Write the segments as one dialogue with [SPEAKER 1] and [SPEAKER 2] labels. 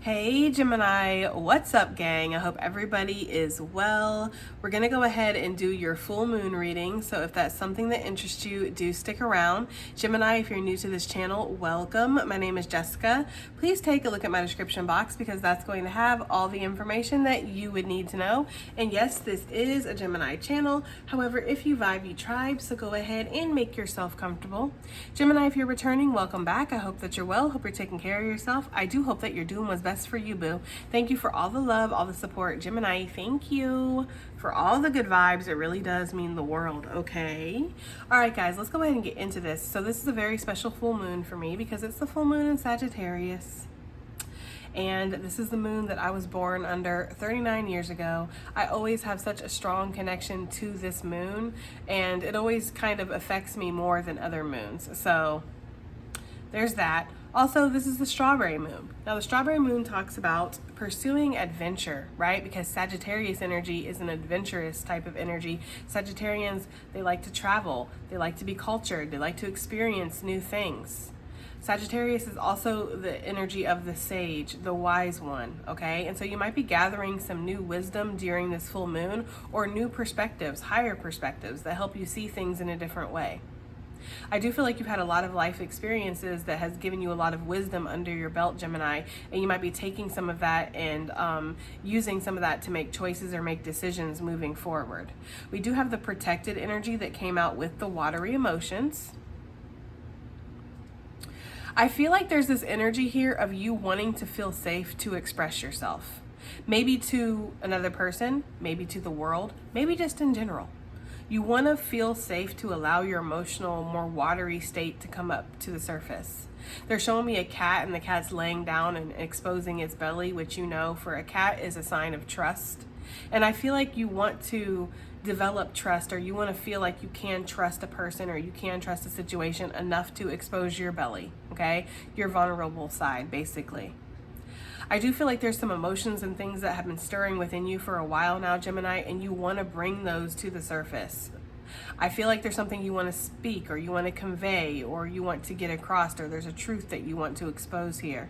[SPEAKER 1] Hey Gemini, what's up gang? I hope everybody is well. We're gonna go ahead and do your full moon reading. So if that's something that interests you, do stick around. Gemini, if you're new to this channel, welcome. My name is Jessica. Please take a look at my description box because that's going to have all the information that you would need to know. And yes, this is a Gemini channel. However, if you vibe, you tribe, so go ahead and make yourself comfortable. Gemini, if you're returning, welcome back. I hope that you're well. Hope you're taking care of yourself. I do hope that you're doing what's best for you, boo. Thank you for all the love, all the support. Gemini, thank you for all the good vibes. It really does mean the world, okay? All right, guys, let's go ahead and get into this. So this is a very special full moon for me because it's the full moon in Sagittarius. And this is the moon that I was born under 39 years ago. I always have such a strong connection to this moon, and it always kind of affects me more than other moons. So there's that. Also, this is the strawberry moon. Now, the strawberry moon talks about pursuing adventure, right? Because Sagittarius energy is an adventurous type of energy. Sagittarians, they like to travel. They like to be cultured. They like to experience new things. Sagittarius is also the energy of the sage, the wise one, okay? And so you might be gathering some new wisdom during this full moon, or new perspectives, higher perspectives that help you see things in a different way. I do feel like you've had a lot of life experiences that has given you a lot of wisdom under your belt, Gemini, and you might be taking some of that and using some of that to make choices or make decisions moving forward. We do have the protected energy that came out with the watery emotions. I feel like there's this energy here of you wanting to feel safe to express yourself. Maybe to another person, maybe to the world, maybe just in general. You want to feel safe to allow your emotional, more watery state to come up to the surface. They're showing me a cat, and the cat's laying down and exposing its belly, which, you know, for a cat is a sign of trust. And I feel like you want to develop trust, or you want to feel like you can trust a person or you can trust a situation enough to expose your belly, okay? Your vulnerable side, basically. I do feel like there's some emotions and things that have been stirring within you for a while now, Gemini, and you want to bring those to the surface. I feel like there's something you want to speak, or you want to convey, or you want to get across, or there's a truth that you want to expose here.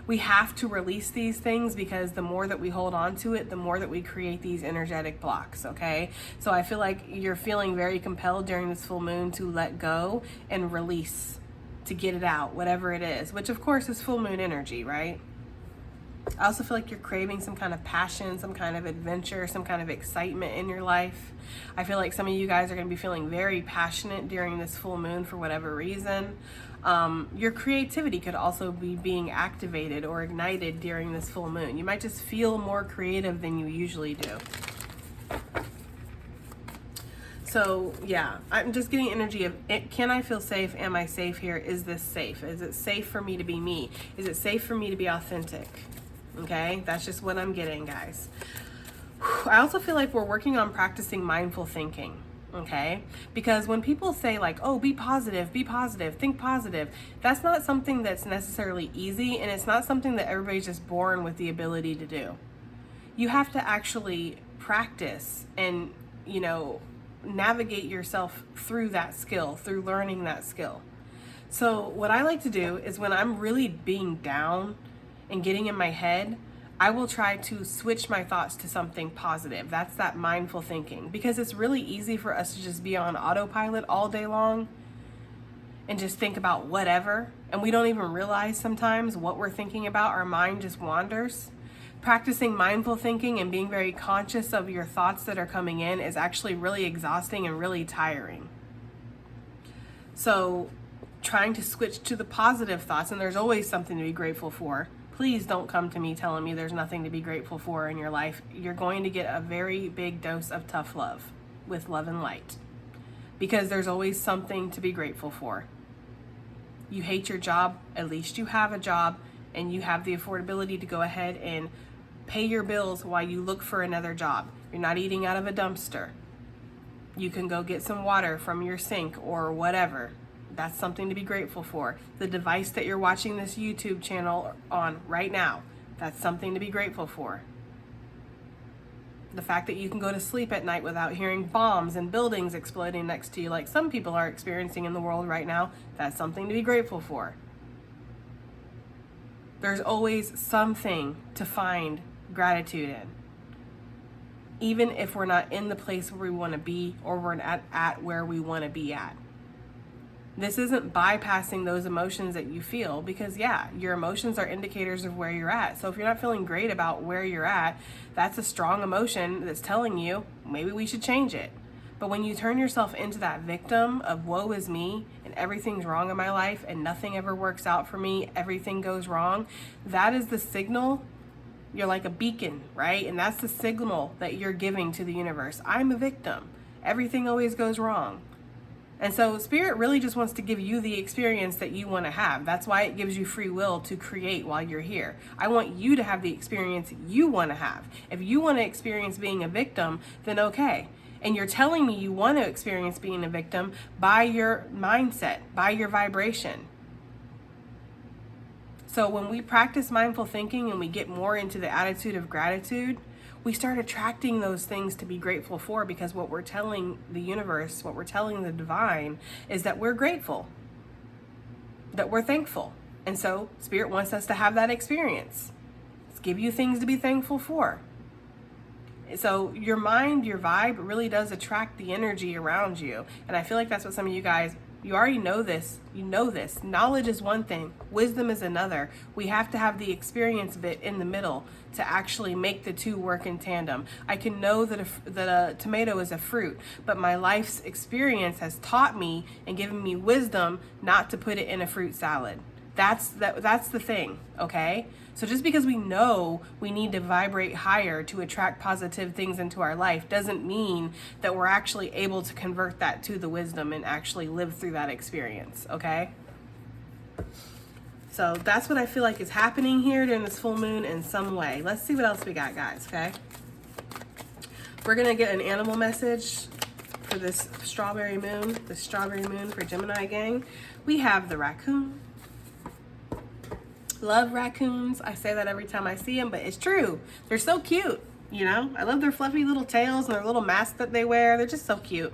[SPEAKER 1] We have to release these things because the more that we hold on to it, the more that we create these energetic blocks, okay? So I feel like you're feeling very compelled during this full moon to let go and release, to get it out, whatever it is, which of course is full moon energy, right? I also feel like you're craving some kind of passion, some kind of adventure, some kind of excitement in your life. I feel like some of you guys are going to be feeling very passionate during this full moon for whatever reason. Your creativity could also be being activated or ignited during this full moon. You might just feel more creative than you usually do. So yeah, I'm just getting energy of, can I feel safe? Am I safe here? Is this safe? Is it safe for me to be me? Is it safe for me to be authentic? Okay, that's just what I'm getting, guys. I also feel like we're working on practicing mindful thinking, okay? Because when people say like, oh, be positive, think positive, that's not something that's necessarily easy, and it's not something that everybody's just born with the ability to do. You have to actually practice and, you know, navigate yourself through that skill, through learning that skill. So what I like to do is when I'm really being down and getting in my head, I will try to switch my thoughts to something positive. That's that mindful thinking, because it's really easy for us to just be on autopilot all day long and just think about whatever, and we don't even realize sometimes what we're thinking about. Our mind just wanders. Practicing mindful thinking and being very conscious of your thoughts that are coming in is actually really exhausting and really tiring. So trying to switch to the positive thoughts, and there's always something to be grateful for. Please don't come to me telling me there's nothing to be grateful for in your life. You're going to get a very big dose of tough love with love and light, because there's always something to be grateful for. You hate your job, at least you have a job, and you have the affordability to go ahead and pay your bills while you look for another job. You're not eating out of a dumpster. You can go get some water from your sink or whatever. That's something to be grateful for. The device that you're watching this YouTube channel on right now, that's something to be grateful for. The fact that you can go to sleep at night without hearing bombs and buildings exploding next to you like some people are experiencing in the world right now, that's something to be grateful for. There's always something to find gratitude in. Even if we're not in the place where we want to be, or we're not at where we want to be at. This isn't bypassing those emotions that you feel, because yeah, your emotions are indicators of where you're at. So if you're not feeling great about where you're at, that's a strong emotion that's telling you maybe we should change it. But when you turn yourself into that victim of woe is me and everything's wrong in my life and nothing ever works out for me, everything goes wrong, that is the signal. You're like a beacon, right? And that's the signal that you're giving to the universe. I'm a victim. Everything always goes wrong. And so Spirit really just wants to give you the experience that you want to have. That's why it gives you free will to create while you're here. I want you to have the experience you want to have. If you want to experience being a victim, then okay. And you're telling me you want to experience being a victim by your mindset, by your vibration. So when we practice mindful thinking and we get more into the attitude of gratitude, we start attracting those things to be grateful for, because what we're telling the universe, what we're telling the divine, is that we're grateful, that we're thankful. And so Spirit wants us to have that experience. Let's give you things to be thankful for. So your mind, your vibe really does attract the energy around you. And I feel like that's what some of you guys, you already know this. You know this. Knowledge is one thing. Wisdom is another. We have to have the experience bit in the middle to actually make the two work in tandem. I can know that a tomato is a fruit, but my life's experience has taught me and given me wisdom not to put it in a fruit salad. That's the thing, okay? So just because we know we need to vibrate higher to attract positive things into our life doesn't mean that we're actually able to convert that to the wisdom and actually live through that experience, okay? So that's what I feel like is happening here during this full moon in some way. Let's see what else we got, guys, okay? We're gonna get an animal message for this strawberry moon, the strawberry moon for Gemini gang. We have the raccoon. Love raccoons. I say that every time I see them, but it's true. They're so cute, you know? I love their fluffy little tails and their little masks that they wear. They're just so cute.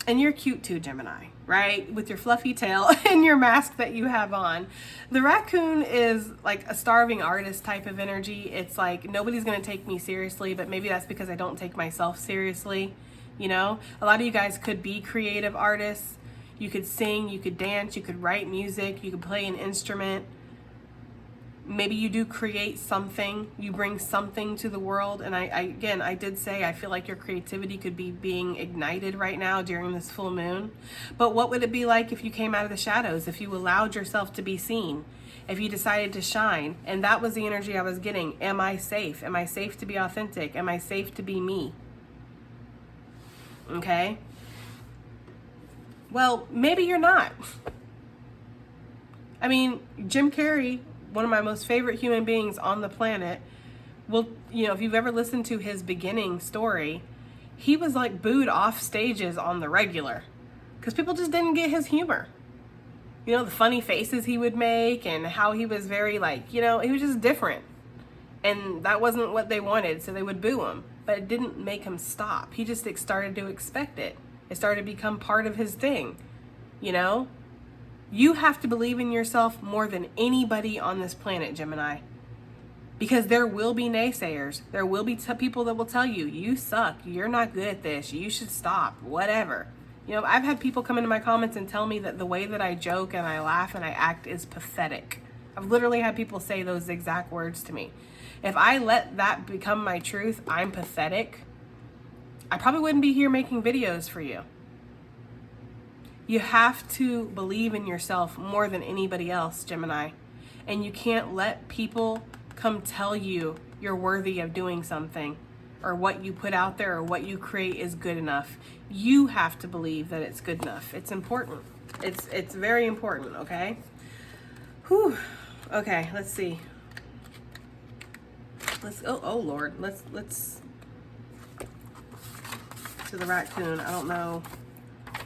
[SPEAKER 1] And you're cute too, Gemini, right? With your fluffy tail and your mask that you have on. The raccoon is like a starving artist type of energy. It's like, nobody's going to take me seriously, but maybe that's because I don't take myself seriously. You know, a lot of you guys could be creative artists. You could sing, you could dance, you could write music, you could play an instrument. Maybe you do create something, you bring something to the world. And I did say, I feel like your creativity could be being ignited right now during this full moon. But what would it be like if you came out of the shadows, if you allowed yourself to be seen, if you decided to shine? And that was the energy I was getting. Am I safe? Am I safe to be authentic? Am I safe to be me? Okay. Well, maybe you're not. I mean, Jim Carrey, one of my most favorite human beings on the planet, well, you know, if you've ever listened to his beginning story, he was like booed off stages on the regular because people just didn't get his humor. You know, the funny faces he would make and how he was very like, you know, he was just different. And that wasn't what they wanted, so they would boo him. But it didn't make him stop. He just started to expect it. It started to become part of his thing, you know? You have to believe in yourself more than anybody on this planet, Gemini. Because there will be naysayers. There will be people that will tell you, you suck, you're not good at this, you should stop, whatever. You know, I've had people come into my comments and tell me that the way that I joke and I laugh and I act is pathetic. I've literally had people say those exact words to me. If I let that become my truth, I'm pathetic, I probably wouldn't be here making videos for you. You have to believe in yourself more than anybody else, Gemini. And you can't let people come tell you you're worthy of doing something, or what you put out there or what you create is good enough. You have to believe that it's good enough. It's important. It's very important, okay? Whew. Okay, let's see. Oh Lord, let's to the raccoon. I don't know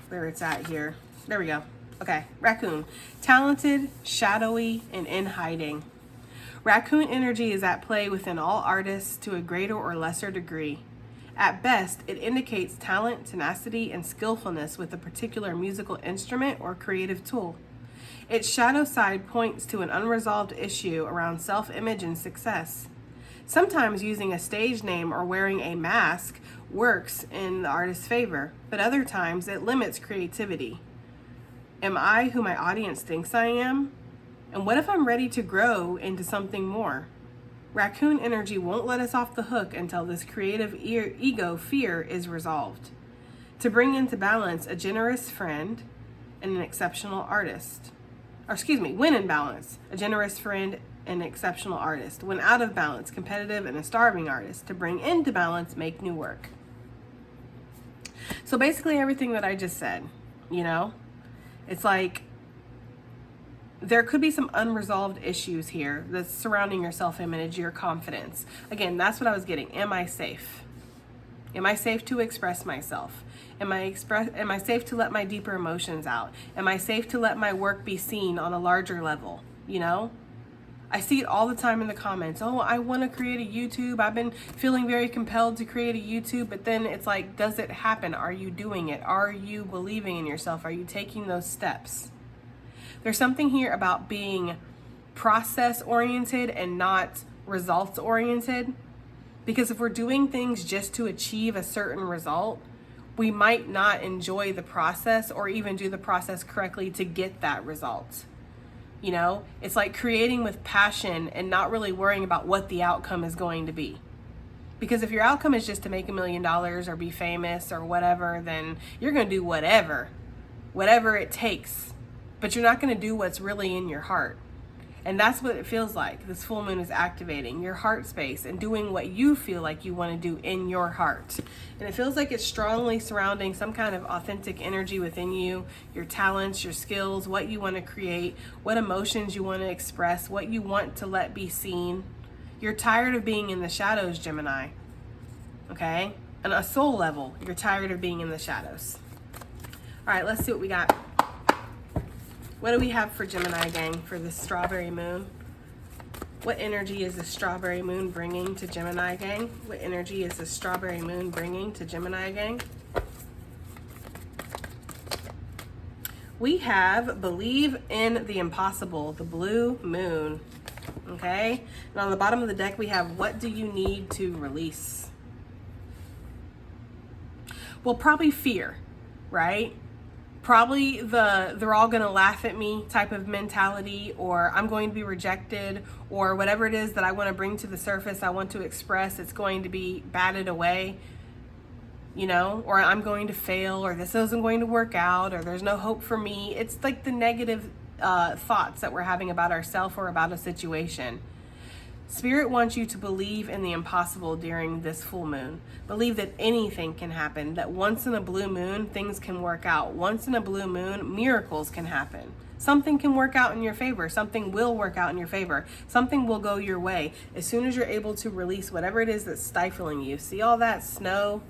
[SPEAKER 1] where it's at here. There we go. Okay, raccoon. Talented, shadowy, and in hiding. Raccoon energy is at play within all artists to a greater or lesser degree. At best, it indicates talent, tenacity, and skillfulness with a particular musical instrument or creative tool. Its shadow side points to an unresolved issue around self-image and success. Sometimes using a stage name or wearing a mask works in the artist's favor, but other times it limits creativity. Am I who my audience thinks I am? And what if I'm ready to grow into something more? Raccoon energy won't let us off the hook until this creative ego fear is resolved. To bring into balance a generous friend and an exceptional artist. When in balance, a generous friend and an exceptional artist. When out of balance, competitive and a starving artist. To bring into balance, make new work. So basically everything that I just said, it's like there could be some unresolved issues here that's surrounding your self-image, your confidence. Again, that's what I was getting. Am I safe? Am I safe to express myself? Am I safe to let my deeper emotions out? Am I safe to let my work be seen on a larger level? I see it all the time in the comments. Oh, I want to create a YouTube. I've been feeling very compelled to create a YouTube, but then it's like, does it happen? Are you doing it? Are you believing in yourself? Are you taking those steps? There's something here about being process oriented and not results oriented. Because if we're doing things just to achieve a certain result, we might not enjoy the process or even do the process correctly to get that result. It's like creating with passion and not really worrying about what the outcome is going to be. Because if your outcome is just to make $1 million or be famous or whatever, then you're going to do whatever it takes. But you're not going to do what's really in your heart. And that's what it feels like. This full moon is activating your heart space and doing what you feel like you want to do in your heart. And it feels like it's strongly surrounding some kind of authentic energy within you, your talents, your skills, what you want to create, what emotions you want to express, what you want to let be seen. You're tired of being in the shadows, Gemini. Okay? On a soul level, you're tired of being in the shadows. All right, let's see what we got. What do we have for Gemini gang for this strawberry moon? What energy is the strawberry moon bringing to Gemini gang? What energy is the strawberry moon bringing to Gemini gang? We have believe in the impossible, the blue moon. Okay? And on the bottom of the deck, we have what do you need to release? Well, probably fear, right? Probably they're all gonna laugh at me type of mentality, or I'm going to be rejected, or whatever it is that I want to bring to the surface, I want to express, it's going to be batted away, or I'm going to fail, or this isn't going to work out, or there's no hope for me. It's like the negative thoughts that we're having about ourselves or about a situation. Spirit wants you to believe in the impossible during this full moon. Believe that anything can happen, that once in a blue moon, things can work out. Once in a blue moon, miracles can happen. Something can work out in your favor. Something will work out in your favor. Something will go your way. As soon as you're able to release whatever it is that's stifling you. See all that snow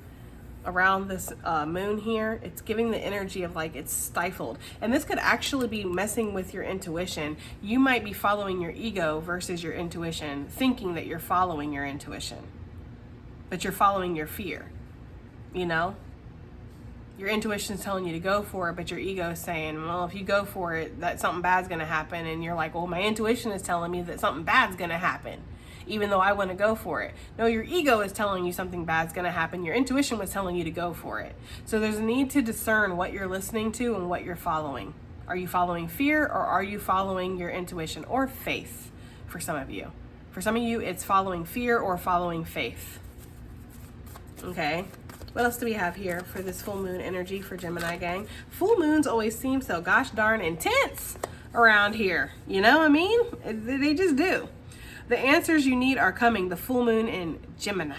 [SPEAKER 1] around this moon here? It's giving the energy of like it's stifled. And this could actually be messing with your intuition. You might be following your ego versus your intuition, thinking that you're following your intuition, but you're following your fear. Your intuition's telling you to go for it, but your ego is saying, well, if you go for it, that something bad's gonna happen. And you're like, well, my intuition is telling me that something bad's gonna happen, even though I want to go for it. No, your ego is telling you something bad's going to happen. Your intuition was telling you to go for it. So there's a need to discern what you're listening to and what you're following. Are you following fear, or are you following your intuition or faith for some of you? For some of you, it's following fear or following faith. Okay. What else do we have here for this full moon energy for Gemini gang? Full moons always seem so gosh darn intense around here. You know what I mean? They just do. The answers you need are coming. The full moon in Gemini,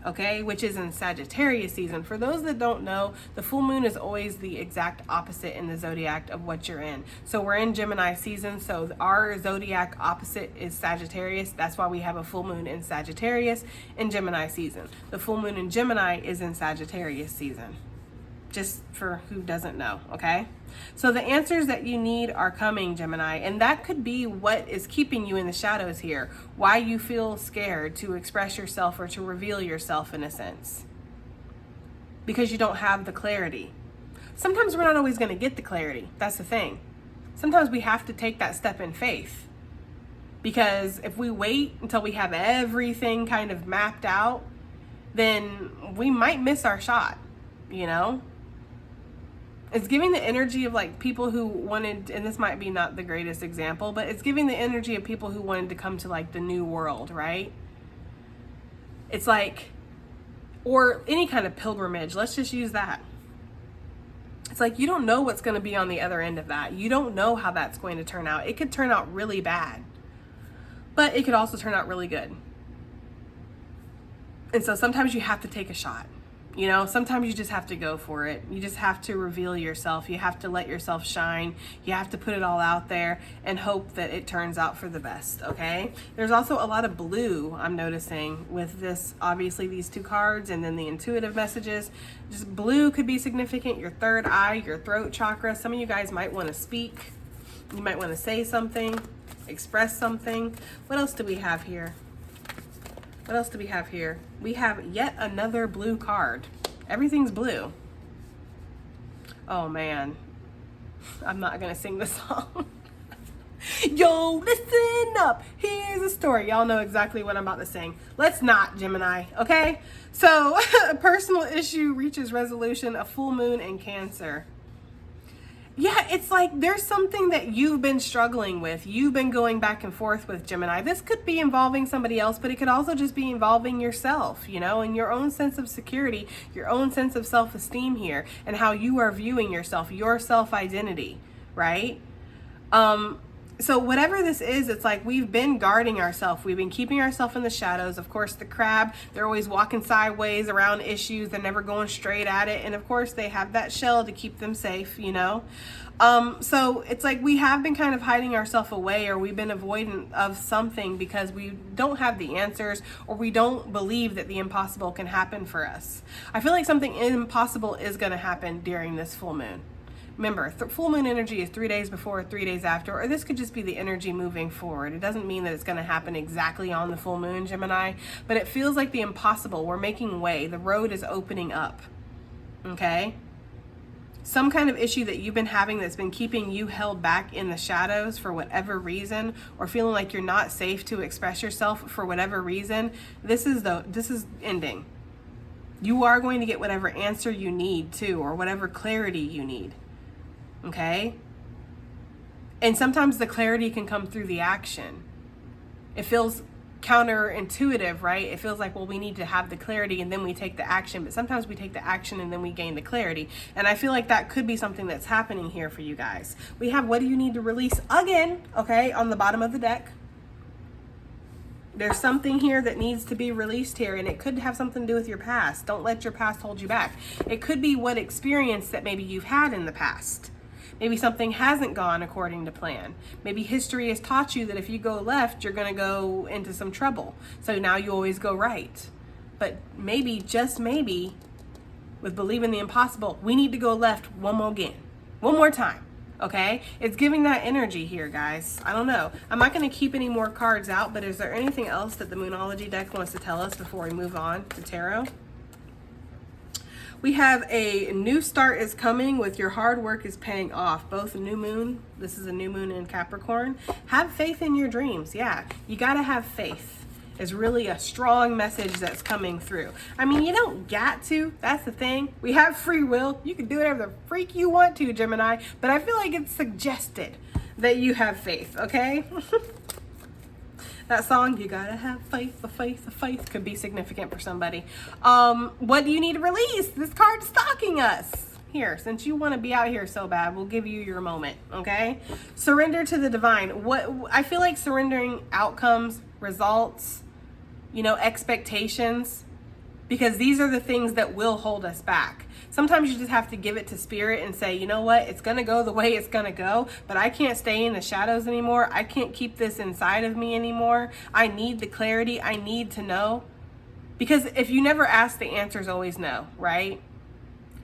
[SPEAKER 1] okay, which is in Sagittarius season. For those that don't know, the full moon is always the exact opposite in the zodiac of what you're in. So we're in Gemini season, so our zodiac opposite is Sagittarius. That's why we have a full moon in Sagittarius in Gemini season. The full moon in Gemini is in Sagittarius season, just for who doesn't know, okay? So the answers that you need are coming, Gemini, and that could be what is keeping you in the shadows here, why you feel scared to express yourself or to reveal yourself in a sense, because you don't have the clarity. Sometimes we're not always going to get the clarity. That's the thing. sometimes we have to take that step in faith. Because if we wait until we have everything kind of mapped out, then we might miss our shot, you know? It's giving the energy of like people who wanted, and this might be not the greatest example, but it's giving the energy of people who wanted to come to like the new world, right? It's like, or any kind of pilgrimage, let's just use that. It's like you don't know what's going to be on the other end of that. You don't know how that's going to turn out. It could turn out really bad, but it could also turn out really good. And so sometimes you have to take a shot. You know, sometimes you just have to go for it. You just have to reveal yourself. You have to let yourself shine. You have to put it all out there and hope that it turns out for the best, okay? There's also a lot of blue I'm noticing with this, obviously these two cards and then the intuitive messages. Just blue could be significant. Your third eye, your throat chakra. Some of you guys might want to speak. You might want to say something, express something. What else do we have here? What else do we have here? We have yet another blue card. Everything's blue. Oh man, I'm not gonna sing the song. Yo, listen up. Here's a story. Y'all know exactly what I'm about to sing. Let's not, Gemini, okay? So, a personal issue reaches resolution, a full moon in Cancer. Yeah, it's like there's something that you've been struggling with. You've been going back and forth with, Gemini. This could be involving somebody else, but it could also just be involving yourself, you know, and your own sense of security, your own sense of self-esteem here, and how you are viewing yourself, your self-identity, right? So whatever this is, it's like we've been guarding ourselves. We've been keeping ourselves in the shadows. Of course, the crab, they're always walking sideways around issues. They're never going straight at it. And of course, they have that shell to keep them safe, you know? So it's like we have been kind of hiding ourselves away, or we've been avoidant of something because we don't have the answers, or we don't believe that the impossible can happen for us. I feel like something impossible is going to happen during this full moon. Remember, full moon energy is 3 days before, 3 days after, or this could just be the energy moving forward. It doesn't mean that it's going to happen exactly on the full moon, Gemini, but it feels like the impossible. We're making way. The road is opening up, okay? Some kind of issue that you've been having that's been keeping you held back in the shadows for whatever reason, or feeling like you're not safe to express yourself for whatever reason, this is ending. You are going to get whatever answer you need to, or whatever clarity you need. Okay? And sometimes the clarity can come through the action. It feels counterintuitive, right? It feels like, well, we need to have the clarity and then we take the action. But sometimes we take the action and then we gain the clarity. And I feel like that could be something that's happening here for you guys. We have what do you need to release again, okay, on the bottom of the deck. There's something here that needs to be released here, and it could have something to do with your past. Don't let your past hold you back. It could be what experience that maybe you've had in the past. Maybe something hasn't gone according to plan. Maybe history has taught you that if you go left, you're going to go into some trouble. So now you always go right. But maybe, just maybe, with believing the impossible, we need to go left one more time. Okay? It's giving that energy here, guys. I don't know. I'm not going to keep any more cards out, but is there anything else that the Moonology deck wants to tell us before we move on to tarot? We have a new start is coming with your hard work is paying off. Both a new moon, this is a new moon in Capricorn. Have faith in your dreams. Yeah, you got to have faith. Is really a strong message that's coming through. I mean, you don't got to. That's the thing. We have free will. You can do whatever the freak you want to, Gemini. But I feel like it's suggested that you have faith, okay? That song, you gotta have faith, faith, could be significant for somebody. What do you need to release? This card's stalking us. Here, since you want to be out here so bad, we'll give you your moment, okay? Surrender to the divine. What I feel like surrendering outcomes, results, you know, expectations, because these are the things that will hold us back. Sometimes you just have to give it to spirit and say, you know what, it's going to go the way it's going to go, but I can't stay in the shadows anymore. I can't keep this inside of me anymore. I need the clarity. I need to know. Because if you never ask, the answer is always no, right?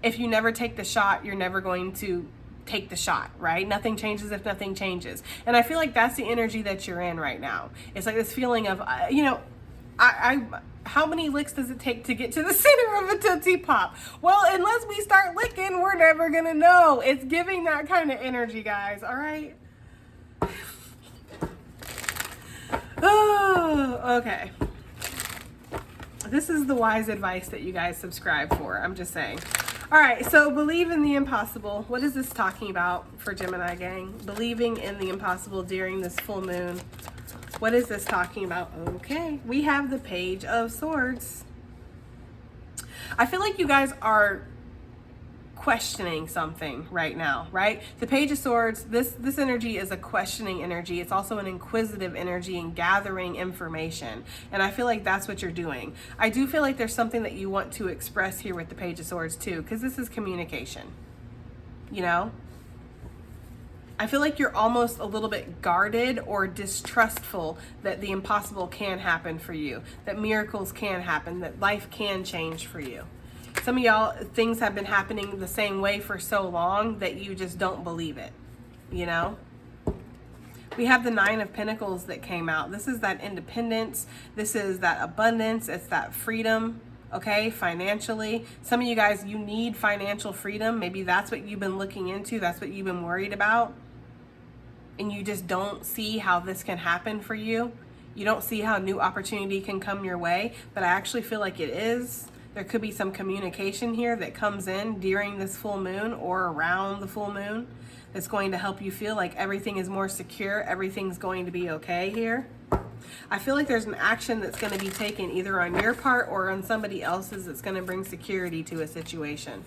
[SPEAKER 1] If you never take the shot, you're never going to take the shot, right? Nothing changes if nothing changes. And I feel like that's the energy that you're in right now. It's like this feeling of, you know, how many licks does it take to get to the center of a Tootsie Pop? Well, unless we start licking, we're never gonna know. It's giving that kind of energy, guys, all right? Okay. This is the wise advice that you guys subscribe for. I'm just saying. All right, so believe in the impossible. What is this talking about for Gemini gang? Believing in the impossible during this full moon. What is this talking about? Okay, we have the Page of Swords. I feel like you guys are questioning something right now, right? The Page of Swords, this energy is a questioning energy. It's also an inquisitive energy and gathering information. And I feel like that's what you're doing. I do feel like there's something that you want to express here with the Page of Swords too, because this is communication, you know? I feel like you're almost a little bit guarded or distrustful that the impossible can happen for you, that miracles can happen, that life can change for you. Some of y'all, things have been happening the same way for so long that you just don't believe it, you know? We have the Nine of Pentacles that came out. This is that independence. This is that abundance. It's that freedom, okay, financially. Some of you guys, you need financial freedom. Maybe that's what you've been looking into. That's what you've been worried about. And you just don't see how this can happen for you. You don't see how new opportunity can come your way. But I actually feel like it is. There could be some communication here that comes in during this full moon or around the full moon that's going to help you feel like everything is more secure, everything's going to be okay here. I feel like there's an action that's going to be taken either on your part or on somebody else's that's going to bring security to a situation.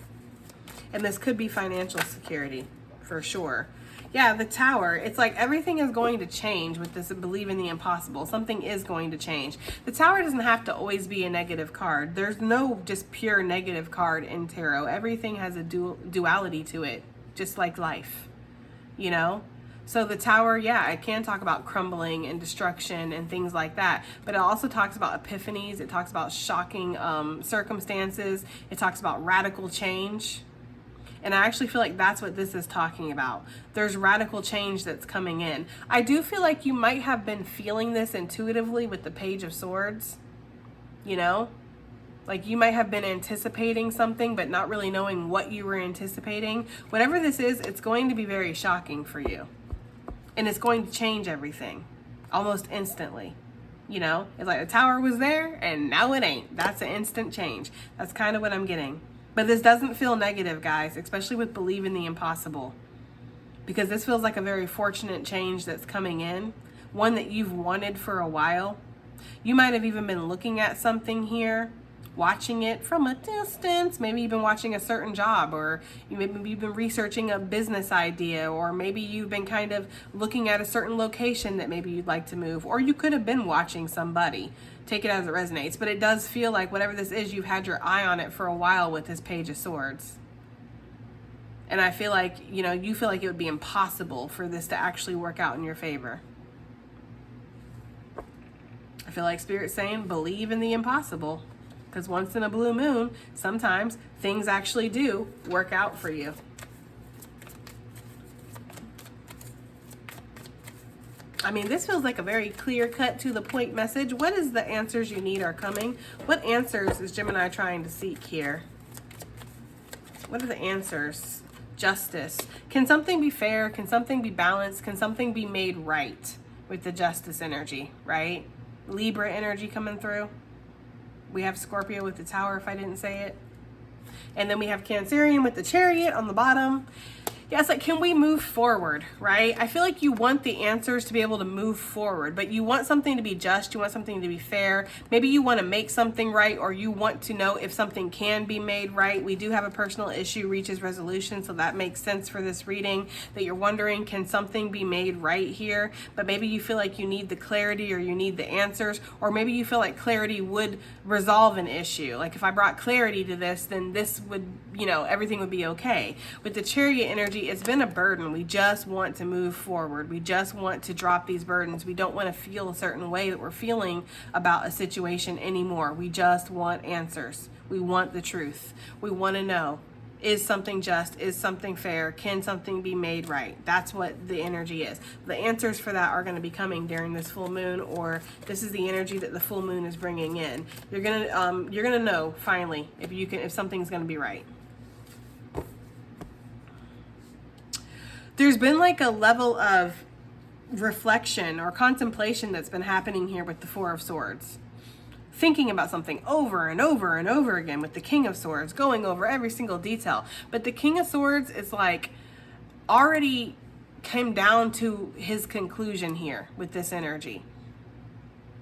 [SPEAKER 1] And this could be financial security for sure. Yeah, the Tower. It's like everything is going to change with this believe in the impossible. Something is going to change. The Tower doesn't have to always be a negative card. There's no just pure negative card in tarot. Everything has a duality to it, just like life, you know? So the Tower, yeah, it can talk about crumbling and destruction and things like that. But it also talks about epiphanies. It talks about shocking circumstances. It talks about radical change. And I actually feel like that's what this is talking about. There's radical change that's coming in. I do feel like you might have been feeling this intuitively with the Page of Swords, you know? Like you might have been anticipating something, but not really knowing what you were anticipating. Whatever this is, it's going to be very shocking for you. And it's going to change everything almost instantly. You know, it's like the Tower was there and now it ain't. That's an instant change. That's kind of what I'm getting. But this doesn't feel negative, guys, especially with believe in the impossible. Because this feels like a very fortunate change that's coming in. One that you've wanted for a while. You might have even been looking at something here, watching it from a distance. Maybe you've been watching a certain job, or maybe you've been researching a business idea, or maybe you've been kind of looking at a certain location that maybe you'd like to move, or you could have been watching somebody. Take it as it resonates, but it does feel like whatever this is, you've had your eye on it for a while with this Page of Swords. And I feel like, you know, you feel like it would be impossible for this to actually work out in your favor. I feel like Spirit's saying, believe in the impossible. Because once in a blue moon, sometimes things actually do work out for you. I mean, this feels like a very clear-cut, to-the-point message. What is the answers you need are coming? What answers is Gemini trying to seek here? What are the answers? Justice. Can something be fair? Can something be balanced? Can something be made right with the Justice energy, right? Libra energy coming through. We have Scorpio with the Tower, if I didn't say it. And then we have Cancerian with the Chariot on the bottom. Yeah, it's like, can we move forward, right? I feel like you want the answers to be able to move forward, but you want something to be just, you want something to be fair. Maybe you want to make something right, or you want to know if something can be made right. We do have a personal issue reaches resolution, so that makes sense for this reading, that you're wondering, can something be made right here? But maybe you feel like you need the clarity, or you need the answers, or maybe you feel like clarity would resolve an issue. Like if I brought clarity to this, then this would, you know, everything would be okay. With the Chariot energy, it's been a burden. We just want to move forward. We just want to drop these burdens. We don't want to feel a certain way that we're feeling about a situation anymore. We just want answers. We want the truth. We want to know, is something just? Is something fair? Can something be made right? That's what the energy is. The answers for that are going to be coming during this full moon, or this is the energy that the full moon is bringing in. You're gonna know finally if something's going to be right. There's been like a level of reflection or contemplation that's been happening here with the Four of Swords. Thinking about something over and over and over again with the King of Swords, going over every single detail. But the King of Swords is like already came down to his conclusion here with this energy.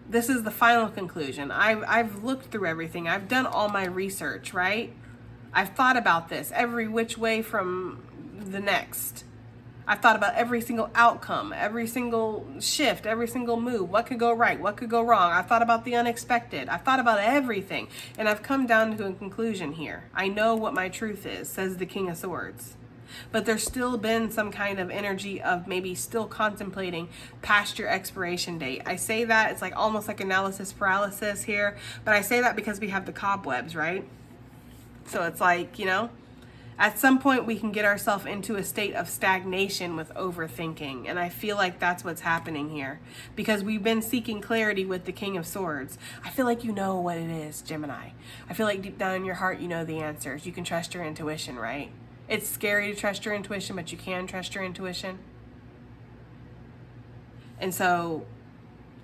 [SPEAKER 1] This is the final conclusion. I've looked through everything. I've done all my research, right? I've thought about this every which way from the next. I've thought about every single outcome, every single shift, every single move. What could go right? What could go wrong? I've thought about the unexpected. I've thought about everything. And I've come down to a conclusion here. I know what my truth is, says the King of Swords. But there's still been some kind of energy of maybe still contemplating past your expiration date. I say that, it's like almost like analysis paralysis here. But I say that because we have the cobwebs, right? So it's like, you know, at some point we can get ourselves into a state of stagnation with overthinking. And I feel like that's what's happening here. Because we've been seeking clarity with the King of Swords. I feel like you know what it is, Gemini. I feel like deep down in your heart you know the answers. You can trust your intuition, right? It's scary to trust your intuition, but you can trust your intuition. And so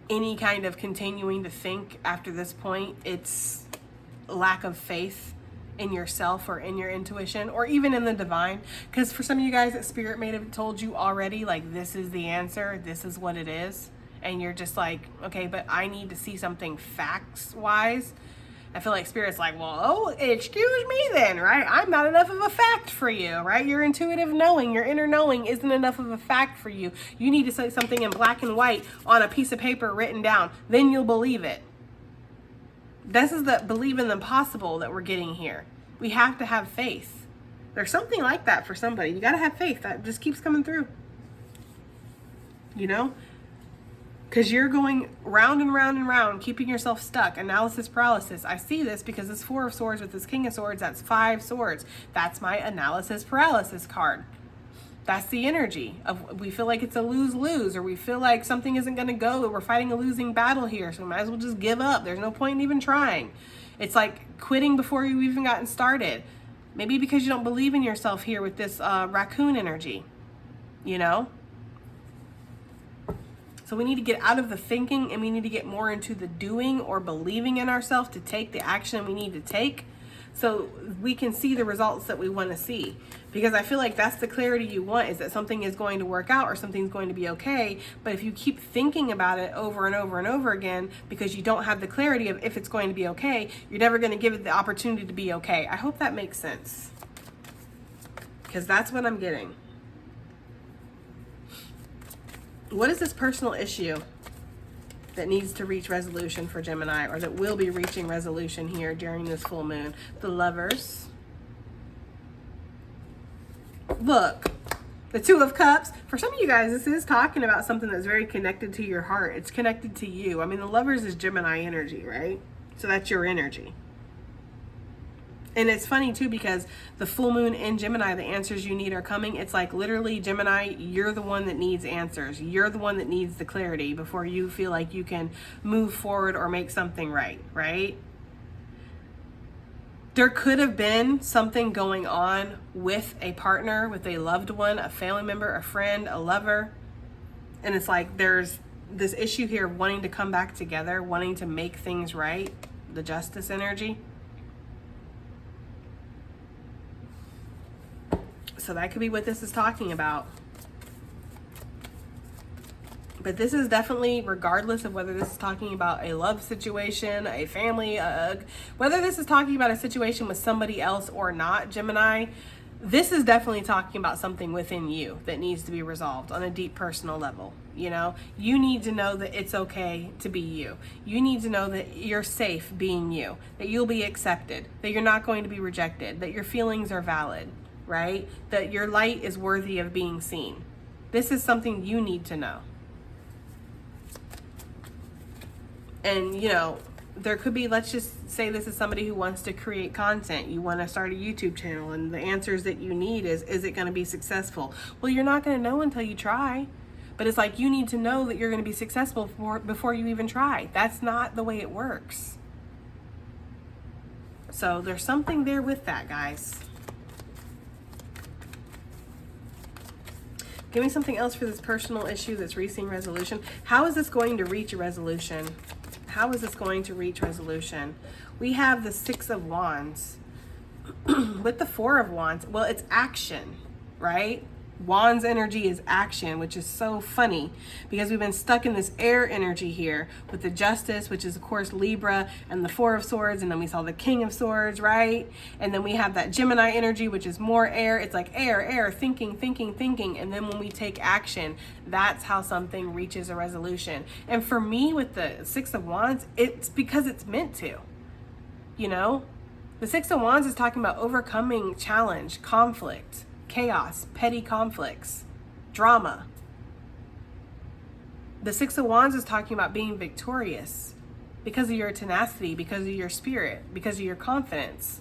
[SPEAKER 1] any kind of continuing to think after this point, it's lack of faith in yourself or in your intuition or even in the divine. Because for some of you guys, that Spirit may have told you already, like, this is the answer, this is what it is. And you're just like, okay, but I need to see something facts wise. I feel like Spirit's like, well, oh, excuse me then, right? I'm not enough of a fact for you, right? Your intuitive knowing, your inner knowing isn't enough of a fact for you. You need to say something in black and white on a piece of paper written down. Then you'll believe it. This is the believe in the possible that we're getting here. We have to have faith. There's something like that for somebody. You got to have faith. That just keeps coming through. You know? Because you're going round and round and round, keeping yourself stuck. Analysis paralysis. I see this because this Four of Swords with this King of Swords, that's 5 swords. That's my analysis paralysis card. That's the energy of we feel like it's a lose-lose, or we feel like something isn't going to go, or we're fighting a losing battle here, so we might as well just give up. There's no point in even trying. It's like quitting before you've even gotten started. Maybe because you don't believe in yourself here with this raccoon energy, you know? So we need to get out of the thinking and we need to get more into the doing or believing in ourselves to take the action we need to take so we can see the results that we want to see. Because I feel like that's the clarity you want, is that something is going to work out or something's going to be okay. But if you keep thinking about it over and over and over again because you don't have the clarity of if it's going to be okay, you're never going to give it the opportunity to be okay. I hope that makes sense. Because that's what I'm getting. What is this personal issue that needs to reach resolution for Gemini, or that will be reaching resolution here during this full moon? The Lovers. Look, the Two of Cups. For some of you guys, this is talking about something that's very connected to your heart. It's connected to you. I mean, the Lovers is Gemini energy, right? So that's your energy. And it's funny too, because the full moon in Gemini, the answers you need are coming. It's like literally, Gemini, you're the one that needs answers. You're the one that needs the clarity before you feel like you can move forward or make something right, right? There could have been something going on with a partner, with a loved one, a family member, a friend, a lover. And it's like there's this issue here of wanting to come back together, wanting to make things right, the Justice energy. So that could be what this is talking about. But this is definitely, regardless of whether this is talking about a love situation, a family, whether this is talking about a situation with somebody else or not, Gemini, this is definitely talking about something within you that needs to be resolved on a deep personal level. You know, you need to know that it's okay to be you. You need to know that you're safe being you, that you'll be accepted, that you're not going to be rejected, that your feelings are valid, right? That your light is worthy of being seen. This is something you need to know. And, you know, there could be, let's just say this is somebody who wants to create content. You want to start a YouTube channel, and the answers that you need is it going to be successful? Well, you're not going to know until you try. But it's like you need to know that you're going to be successful before you even try. That's not the way it works. So there's something there with that, guys. Give me something else for this personal issue that's reaching resolution. How is this going to reach a resolution? How is this going to reach resolution? We have the Six of Wands with the Four of Wands. Well, it's action, right? Wands energy is action, which is so funny because we've been stuck in this air energy here with the Justice, which is of course Libra, and the Four of Swords, and then we saw the King of Swords, right? And then we have that Gemini energy, which is more air. It's like air, thinking. And then when we take action, that's how something reaches a resolution. And for me with the Six of Wands, it's because it's meant to, you know? The Six of Wands is talking about overcoming challenge, conflict, chaos, petty conflicts, drama. The Six of Wands is talking about being victorious because of your tenacity, because of your spirit, because of your confidence.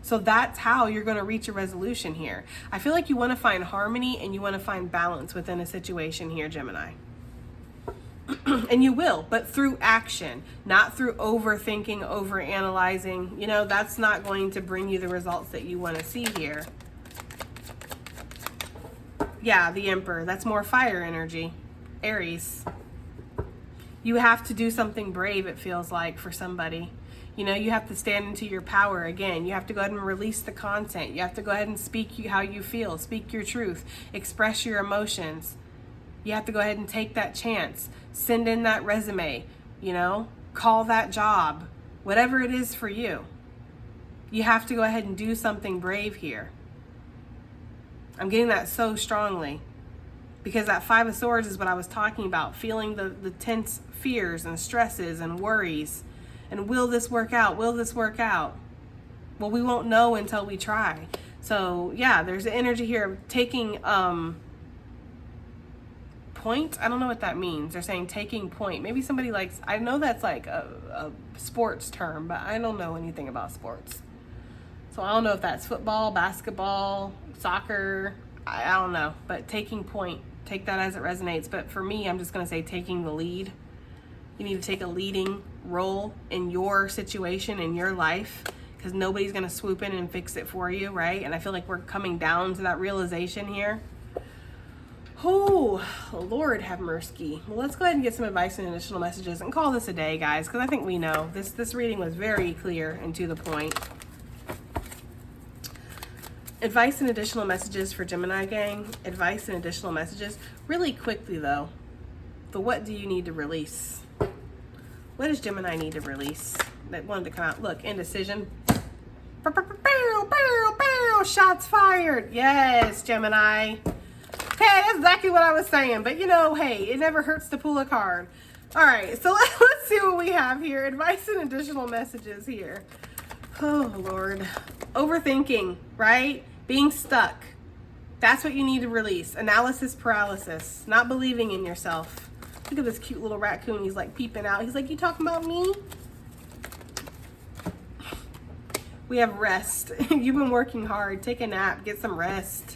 [SPEAKER 1] So that's how you're going to reach a resolution here. I feel like you want to find harmony and you want to find balance within a situation here, Gemini. And you will, but through action, not through overthinking, overanalyzing. You know, that's not going to bring you the results that you want to see here. Yeah, the Emperor, that's more fire energy. Aries. You have to do something brave, it feels like, for somebody. You know, you have to stand into your power again. You have to go ahead and release the content. You have to go ahead and speak how you feel. Speak your truth. Express your emotions. You have to go ahead and take that chance. Send in that resume. You know, call that job. Whatever it is for you. You have to go ahead and do something brave here. I'm getting that so strongly because that Five of Swords is what I was talking about, feeling the tense fears and stresses and worries. And will this work out? Will this work out? Well, we won't know until we try. So yeah, there's an energy here of taking point. I don't know what that means. They're saying taking point. Maybe somebody likes, I know that's like a sports term, but I don't know anything about sports. So I don't know if that's football, basketball, soccer, I don't know, but taking point, take that as it resonates. But for me, I'm just going to say taking the lead. You need to take a leading role in your situation, in your life, because nobody's going to swoop in and fix it for you, right? And I feel like we're coming down to that realization here. Oh, Lord have mercy. Well, let's go ahead and get some advice and additional messages and call this a day, guys, because I think we know. This reading was very clear and to the point. Advice and additional messages for Gemini gang. Advice and additional messages. Really quickly, though. The what do you need to release? What does Gemini need to release that wanted to come out? Look, indecision. Shots fired. Yes, Gemini. Hey, that's exactly what I was saying. But, you know, hey, it never hurts to pull a card. All right, so let's see what we have here. Advice and additional messages here. Oh, Lord. Overthinking, right? Being stuck. That's what you need to release. Analysis paralysis. Not believing in yourself. Look at this cute little raccoon. He's like peeping out. He's like, you talking about me? We have rest. You've been working hard. Take a nap. Get some rest.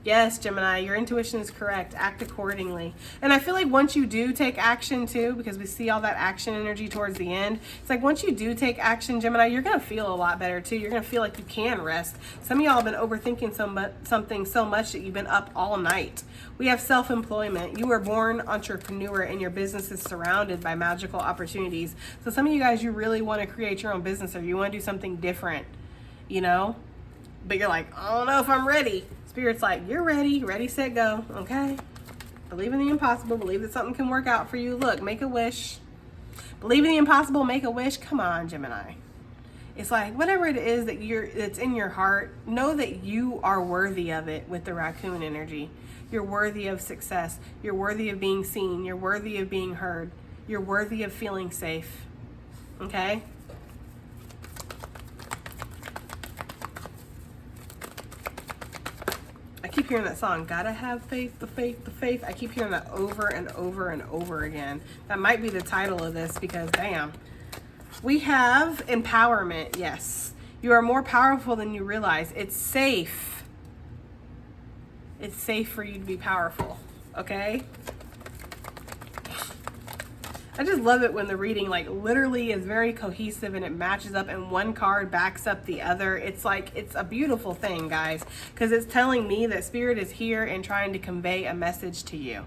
[SPEAKER 1] Yes, Gemini, your intuition is correct. Act accordingly. And I feel like once you do take action too, because we see all that action energy towards the end, it's like once you do take action, Gemini, you're going to feel a lot better too. You're going to feel like you can rest. Some of y'all have been overthinking something so much that you've been up all night. We have self-employment. You were born entrepreneur and your business is surrounded by magical opportunities. So some of you guys, you really want to create your own business or you want to do something different, you know, but you're like, I don't know if I'm ready. Spirit's like, you're ready, ready, set, go, okay? Believe in the impossible, believe that something can work out for you. Look, make a wish. Believe in the impossible, make a wish. Come on, Gemini. It's like, whatever it is that's in your heart, know that you are worthy of it with the raccoon energy. You're worthy of success. You're worthy of being seen. You're worthy of being heard. You're worthy of feeling safe, okay? I keep hearing that song, gotta have faith, the faith, the faith. I keep hearing that over and over and over again. That might be the title of this because, damn. We have empowerment, yes. You are more powerful than you realize. It's safe. It's safe for you to be powerful, okay? I just love it when the reading like literally is very cohesive and it matches up and one card backs up the other. It's like, it's a beautiful thing, guys, because it's telling me that Spirit is here and trying to convey a message to you.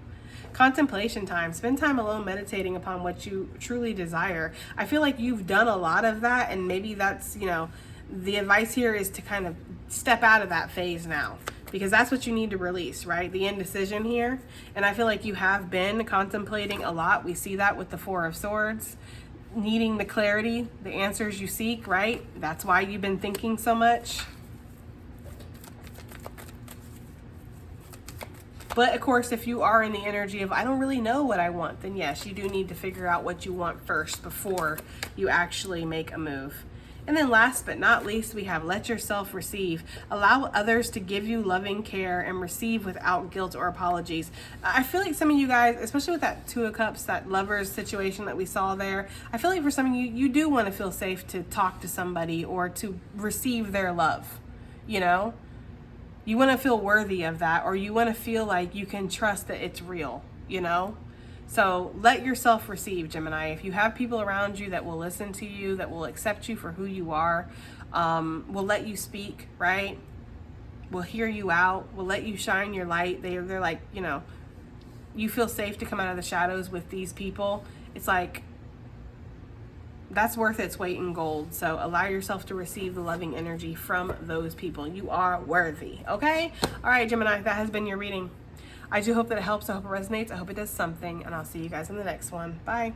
[SPEAKER 1] Contemplation time. Spend time alone meditating upon what you truly desire. I feel like you've done a lot of that, and maybe that's, you know, the advice here is to kind of step out of that phase now, because that's what you need to release, right? The indecision here. And I feel like you have been contemplating a lot. We see that with the Four of Swords, needing the clarity, the answers you seek, right? That's why you've been thinking so much. But of course, if you are in the energy of, I don't really know what I want, then yes, you do need to figure out what you want first before you actually make a move. And then last but not least, we have let yourself receive. Allow others to give you loving care and receive without guilt or apologies. I feel like some of you guys, especially with that Two of Cups, that lovers situation that we saw there, I feel like for some of you, you do want to feel safe to talk to somebody or to receive their love, you know? You want to feel worthy of that, or you want to feel like you can trust that it's real, you know? So let yourself receive, Gemini. If you have people around you that will listen to you, that will accept you for who you are, will let you speak, right? Will hear you out, will let you shine your light. They're like, you know, you feel safe to come out of the shadows with these people. It's like, that's worth its weight in gold. So allow yourself to receive the loving energy from those people. You are worthy, okay? All right, Gemini, that has been your reading. I do hope that it helps. I hope it resonates. I hope it does something, and I'll see you guys in the next one. Bye.